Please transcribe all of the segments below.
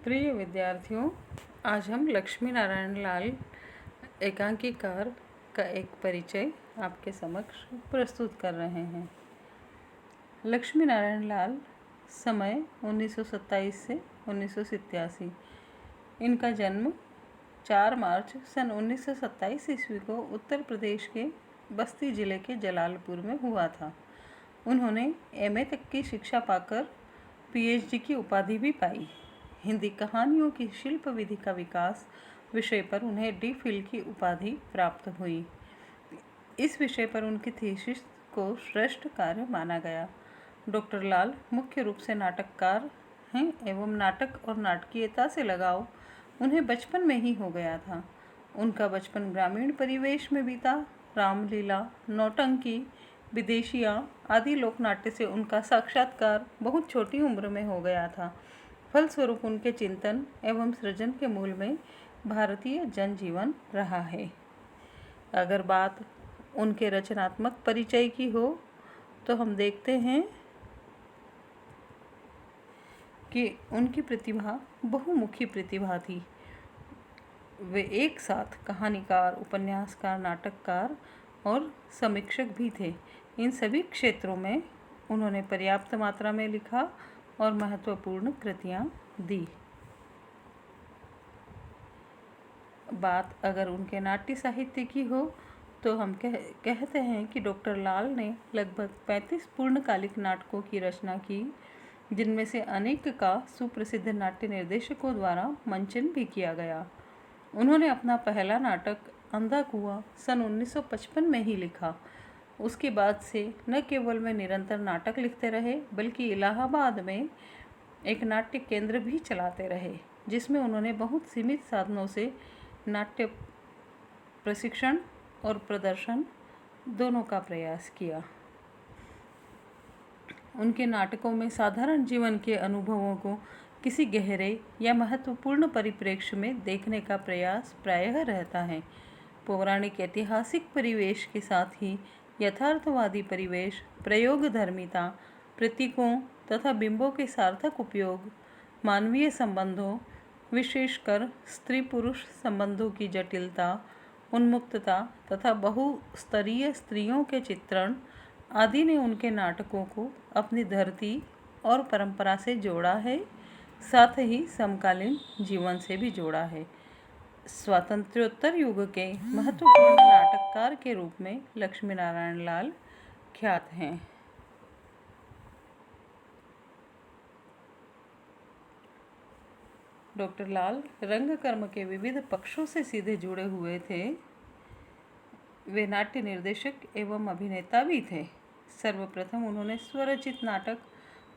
प्रिय विद्यार्थियों, आज हम लक्ष्मी नारायण लाल एकांकीकार का एक परिचय आपके समक्ष प्रस्तुत कर रहे हैं। लक्ष्मी नारायण लाल, समय 1927 से 1987। इनका जन्म 4 मार्च सन 1927 ईस्वी को उत्तर प्रदेश के बस्ती जिले के जलालपुर में हुआ था। उन्होंने एमए तक की शिक्षा पाकर पीएचडी की उपाधि भी पाई। हिंदी कहानियों की शिल्प विधि का विकास विषय पर उन्हें डी फिल की उपाधि प्राप्त हुई। इस विषय पर उनकी थीसिस को श्रेष्ठ कार्य माना गया। डॉक्टर लाल मुख्य रूप से नाटककार हैं एवं नाटक और नाटकीयता से लगाव उन्हें बचपन में ही हो गया था। उनका बचपन ग्रामीण परिवेश में बीता। रामलीला, नौटंकी, विदेशिया आदि लोकनाट्य से उनका साक्षात्कार बहुत छोटी उम्र में हो गया था। फलस्वरूप उनके चिंतन एवं सृजन के मूल में भारतीय जनजीवन रहा है। अगर बात उनके रचनात्मक परिचय की हो तो हम देखते हैं कि उनकी प्रतिभा बहुमुखी प्रतिभा थी। वे एक साथ कहानीकार, उपन्यासकार, नाटककार और समीक्षक भी थे। इन सभी क्षेत्रों में उन्होंने पर्याप्त मात्रा में लिखा और महत्वपूर्ण कृतियाँ दी। बात अगर उनके नाट्य साहित्य की हो तो हम कहते हैं कि डॉक्टर लाल ने लगभग 35 पूर्णकालिक नाटकों की रचना की, जिनमें से अनेक का सुप्रसिद्ध नाट्य निर्देशकों द्वारा मंचन भी किया गया। उन्होंने अपना पहला नाटक अंधा कुआं सन 1955 में ही लिखा। उसके बाद से न केवल वे निरंतर नाटक लिखते रहे, बल्कि इलाहाबाद में एक नाट्य केंद्र भी चलाते रहे, जिसमें उन्होंने बहुत सीमित साधनों से नाट्य प्रशिक्षण और प्रदर्शन दोनों का प्रयास किया। उनके नाटकों में साधारण जीवन के अनुभवों को किसी गहरे या महत्वपूर्ण परिप्रेक्ष्य में देखने का प्रयास प्रायः रहता है। पौराणिक ऐतिहासिक परिवेश के साथ ही यथार्थवादी परिवेश, प्रयोगधर्मिता, प्रतीकों तथा बिंबों के सार्थक उपयोग, मानवीय संबंधों, विशेषकर स्त्री पुरुष संबंधों की जटिलता, उन्मुक्तता तथा बहुस्तरीय स्त्रियों के चित्रण आदि ने उनके नाटकों को अपनी धरती और परंपरा से जोड़ा है, साथ ही समकालीन जीवन से भी जोड़ा है। स्वातंत्र्योत्तर युग के महत्वपूर्ण नाटककार के रूप में लक्ष्मी नारायण लाल ख्यात हैं। डॉक्टर लाल रंगकर्म के विविध पक्षों से सीधे जुड़े हुए थे। वे नाट्य निर्देशक एवं अभिनेता भी थे। सर्वप्रथम उन्होंने स्वरचित नाटक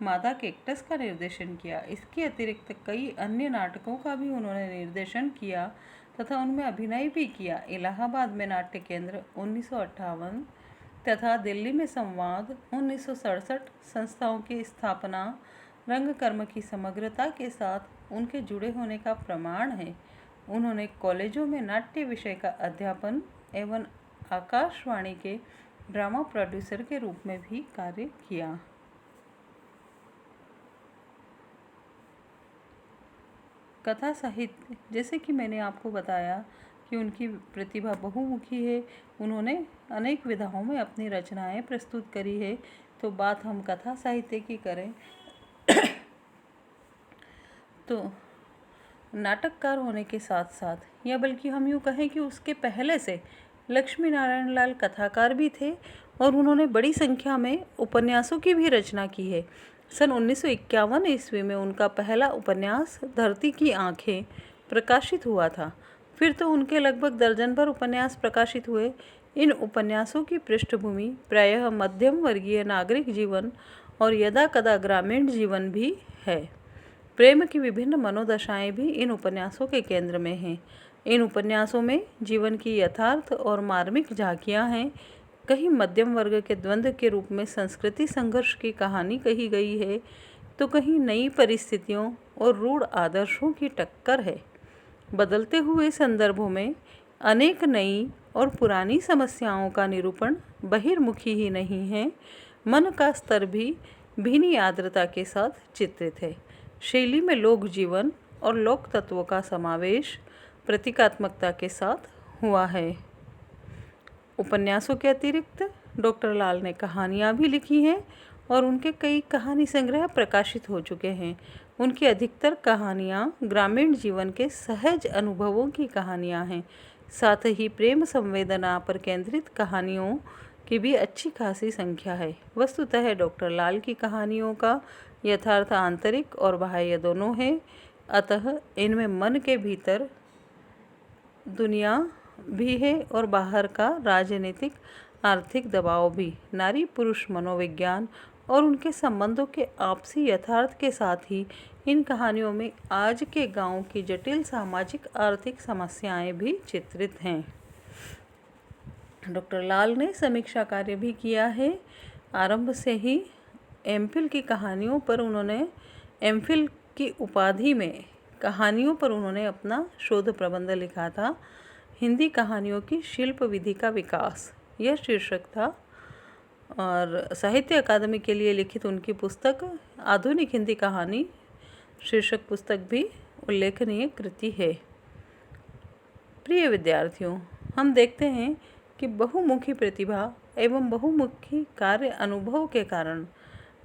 मादा कैक्टस का निर्देशन किया। इसके अतिरिक्त कई अन्य नाटकों का भी उन्होंने निर्देशन किया तथा उनमें अभिनय भी किया। इलाहाबाद में नाट्य केंद्र 1958 तथा दिल्ली में संवाद 1967 संस्थाओं की स्थापना रंगकर्म की समग्रता के साथ उनके जुड़े होने का प्रमाण है। उन्होंने कॉलेजों में नाट्य विषय का अध्यापन एवं आकाशवाणी के ड्रामा प्रोड्यूसर के रूप में भी कार्य किया। कथा साहित्य, जैसे कि मैंने आपको बताया कि उनकी प्रतिभा बहुमुखी है, उन्होंने अनेक विधाओं में अपनी रचनाएं प्रस्तुत करी है। तो बात हम कथा साहित्य की करें तो नाटककार होने के साथ साथ, या बल्कि हम यूँ कहें कि उसके पहले से लक्ष्मी नारायण लाल कथाकार भी थे और उन्होंने बड़ी संख्या में उपन्यासों की भी रचना की है। सन 1951 ईस्वी में उनका पहला उपन्यास धरती की आँखें प्रकाशित हुआ था। फिर तो उनके लगभग दर्जन भर उपन्यास प्रकाशित हुए। इन उपन्यासों की पृष्ठभूमि प्रायः मध्यम वर्गीय नागरिक जीवन और यदा कदा ग्रामीण जीवन भी है। प्रेम की विभिन्न मनोदशाएं भी इन उपन्यासों के केंद्र में हैं। इन उपन्यासों में जीवन की यथार्थ और मार्मिक झांकियां हैं। कहीं मध्यम वर्ग के द्वंद्व के रूप में संस्कृति संघर्ष की कहानी कही गई है, तो कहीं नई परिस्थितियों और रूढ़ आदर्शों की टक्कर है। बदलते हुए संदर्भों में अनेक नई और पुरानी समस्याओं का निरूपण बहिर्मुखी ही नहीं है, मन का स्तर भी भीनी आर्द्रता के साथ चित्रित है। शैली में लोक जीवन और लोक तत्वों का समावेश प्रतीकात्मकता के साथ हुआ है। उपन्यासों के अतिरिक्त डॉक्टर लाल ने कहानियाँ भी लिखी हैं और उनके कई कहानी संग्रह प्रकाशित हो चुके हैं। उनकी अधिकतर कहानियाँ ग्रामीण जीवन के सहज अनुभवों की कहानियाँ हैं। साथ ही प्रेम संवेदना पर केंद्रित कहानियों की भी अच्छी खासी संख्या है। वस्तुतः डॉक्टर लाल की कहानियों का यथार्थ आंतरिक और बाह्य दोनों है, अतः इनमें मन के भीतर दुनिया भी है और बाहर का राजनीतिक आर्थिक दबाव भी। नारी पुरुष मनोविज्ञान और उनके संबंधों के आपसी यथार्थ के साथ ही इन कहानियों में आज के गांव की जटिल सामाजिक आर्थिक समस्याएं भी चित्रित हैं। डॉक्टर लाल ने समीक्षा कार्य भी किया है। आरंभ से ही एमफिल की कहानियों पर उन्होंने एमफिल की उपाधि में कहानियों पर उन्होंने अपना शोध प्रबंध लिखा था। हिंदी कहानियों की शिल्प विधि का विकास, यह शीर्षक था। और साहित्य अकादमी के लिए लिखित उनकी पुस्तक आधुनिक हिंदी कहानी शीर्षक पुस्तक भी उल्लेखनीय कृति है। प्रिय विद्यार्थियों, हम देखते हैं कि बहुमुखी प्रतिभा एवं बहुमुखी कार्य अनुभव के कारण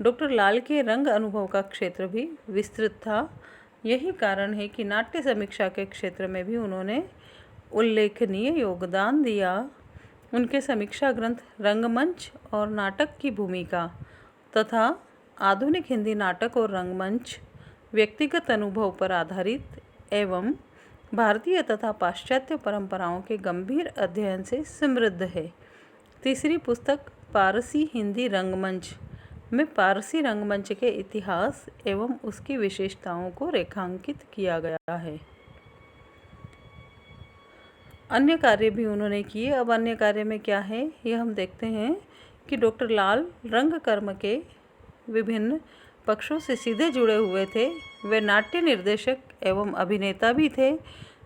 डॉक्टर लाल के रंग अनुभव का क्षेत्र भी विस्तृत था। यही कारण है कि नाट्य समीक्षा के क्षेत्र में भी उन्होंने उल्लेखनीय योगदान दिया। उनके समीक्षा ग्रंथ रंगमंच और नाटक की भूमिका तथा आधुनिक हिंदी नाटक और रंगमंच व्यक्तिगत अनुभव पर आधारित एवं भारतीय तथा पाश्चात्य परंपराओं के गंभीर अध्ययन से समृद्ध है। तीसरी पुस्तक पारसी हिंदी रंगमंच में पारसी रंगमंच के इतिहास एवं उसकी विशेषताओं को रेखांकित किया गया है। अन्य कार्य भी उन्होंने किए। अब अन्य कार्य में क्या है यह हम देखते हैं कि डॉक्टर लाल रंगकर्म के विभिन्न पक्षों से सीधे जुड़े हुए थे। वे नाट्य निर्देशक एवं अभिनेता भी थे।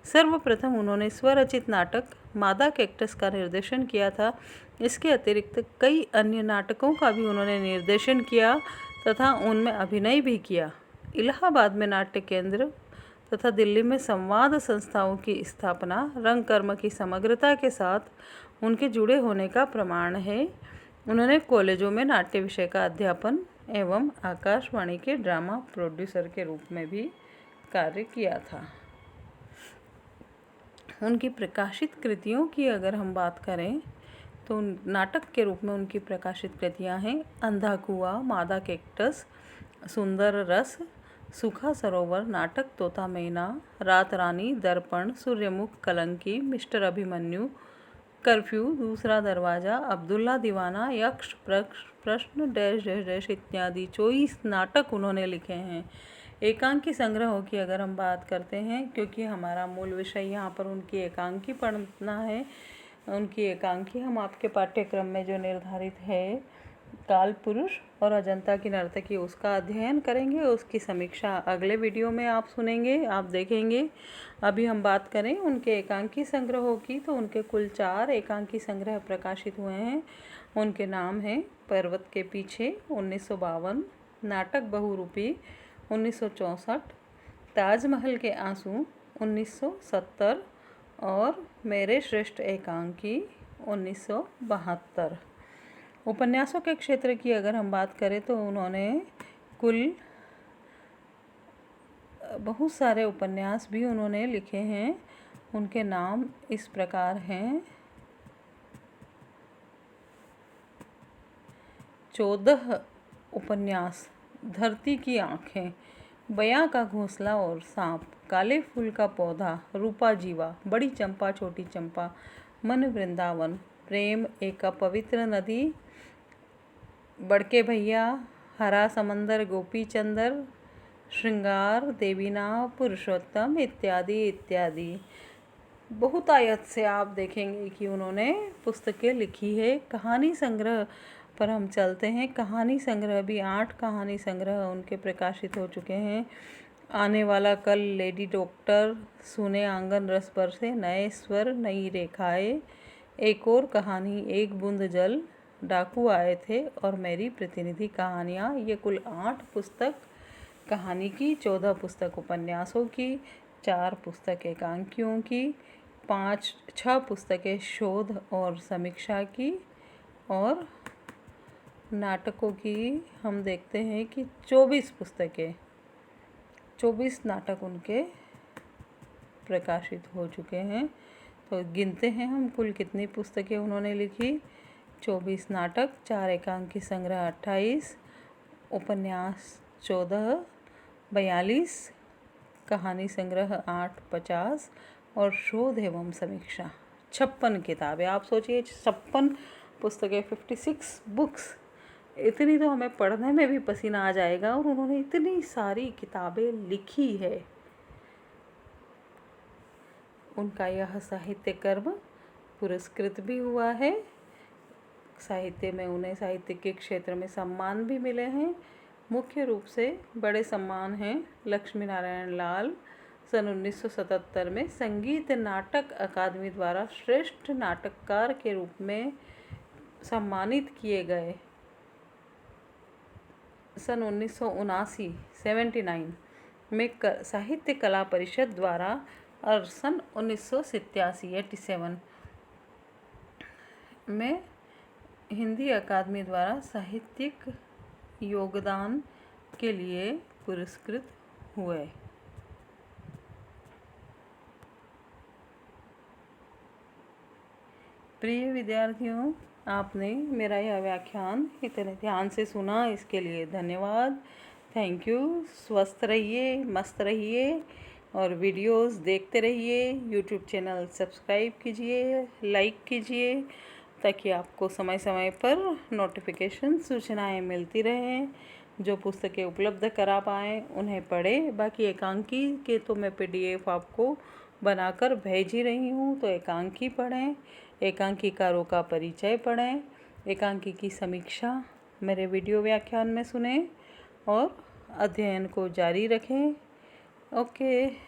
सर्वप्रथम उन्होंने स्वरचित नाटक मादा कैक्टस का निर्देशन किया था। इसके अतिरिक्त कई अन्य नाटकों का भी उन्होंने निर्देशन किया तथा उनमें अभिनय भी किया। इलाहाबाद में नाट्य केंद्र तथा दिल्ली में संवाद संस्थाओं की स्थापना रंगकर्म की समग्रता के साथ उनके जुड़े होने का प्रमाण है। उन्होंने कॉलेजों में नाट्य विषय का अध्यापन एवं आकाशवाणी के ड्रामा प्रोड्यूसर के रूप में भी कार्य किया था। उनकी प्रकाशित कृतियों की अगर हम बात करें तो नाटक के रूप में उनकी प्रकाशित कृतियां हैं अंधा कुआं, मादा कैक्टस, सुंदर रस, सूखा सरोवर, नाटक तोता मैना, रात रानी, दर्पण, सूर्यमुख, कलंकी, मिस्टर अभिमन्यु, कर्फ्यू, दूसरा दरवाज़ा, अब्दुल्ला दीवाना, यक्ष, प्रश्न डैश डैश डैश इत्यादि 24 नाटक उन्होंने लिखे हैं। एकांकी संग्रहों की अगर हम बात करते हैं, क्योंकि हमारा मूल विषय यहाँ पर उनकी एकांकी पढ़ना है, उनकी एकांकी हम आपके पाठ्यक्रम में जो निर्धारित है काल पुरुष और अजंता की नर्तकी उसका अध्ययन करेंगे। उसकी समीक्षा अगले वीडियो में आप सुनेंगे, आप देखेंगे। अभी हम बात करें उनके एकांकी संग्रहों की तो उनके कुल 4 एकांकी संग्रह प्रकाशित हुए हैं। उनके नाम हैं पर्वत के पीछे 1952, नाटक बहुरूपी 1964, ताजमहल के आंसू 1970 और मेरे श्रेष्ठ एकांकी 1972। उपन्यासों के क्षेत्र की अगर हम बात करें तो उन्होंने कुल बहुत सारे उपन्यास भी उन्होंने लिखे हैं। उनके नाम इस प्रकार हैं 14 उपन्यास, धरती की आँखें, बयां का घोंसला और सांप, काले फूल का पौधा, रूपा जीवा, बड़ी चंपा छोटी चंपा, मन वृंदावन, प्रेम एक पवित्र नदी, बड़के भैया, हरा समंदर, गोपी चंदर, श्रृंगार, देवीना, पुरुषोत्तम इत्यादि इत्यादि। बहुतायत से आप देखेंगे कि उन्होंने पुस्तकें लिखी है। कहानी संग्रह पर हम चलते हैं। कहानी संग्रह भी 8 कहानी संग्रह उनके प्रकाशित हो चुके हैं। आने वाला कल, लेडी डॉक्टर, सुने आंगन रस बरसे, नए स्वर नई रेखाएं, एक और कहानी, एक बूंद जल, डाकू आए थे और मेरी प्रतिनिधि कहानियाँ। ये कुल 8 पुस्तक कहानी की, 14 पुस्तक उपन्यासों की, 4 पुस्तक एकांकियों की, 6 पुस्तकें शोध और समीक्षा की, और नाटकों की हम देखते हैं कि 24 पुस्तकें, 24 नाटक उनके प्रकाशित हो चुके हैं। तो गिनते हैं हम कुल कितनी पुस्तकें उन्होंने लिखी। 24 नाटक, 4 एकांकी संग्रह 28, उपन्यास 14, 42, कहानी संग्रह 8, 50 और शोध एवं समीक्षा 56 किताबें। आप सोचिए 56 पुस्तकें, 56 बुक्स, इतनी तो हमें पढ़ने में भी पसीना आ जाएगा, और उन्होंने इतनी सारी किताबें लिखी है। उनका यह साहित्य कर्म पुरस्कृत भी हुआ है। साहित्य में उन्हें साहित्य के क्षेत्र में सम्मान भी मिले हैं। मुख्य रूप से बड़े सम्मान हैं लक्ष्मी नारायण लाल सन 1977 में संगीत नाटक अकादमी द्वारा श्रेष्ठ नाटककार के रूप में सम्मानित किए गए। सन 1979 में साहित्य कला परिषद द्वारा, और सन 1987 में हिंदी अकादमी द्वारा साहित्यिक योगदान के लिए पुरस्कृत हुए। प्रिय विद्यार्थियों, आपने मेरा यह व्याख्यान इतने ध्यान से सुना, इसके लिए धन्यवाद। Thank you. स्वस्थ रहिए, मस्त रहिए और वीडियोस देखते रहिए। यूट्यूब चैनल सब्सक्राइब कीजिए, लाइक कीजिए, ताकि आपको समय समय पर नोटिफिकेशन सूचनाएं मिलती रहें। जो पुस्तकें उपलब्ध करा पाएँ उन्हें पढ़ें। बाकी एकांकी के तो मैं PDF आपको बनाकर भेज ही रही हूँ, तो एकांकी पढ़ें, एकांकीकारों का परिचय पढ़ें, एकांकी की समीक्षा मेरे वीडियो व्याख्यान में सुनें और अध्ययन को जारी रखें। ओके।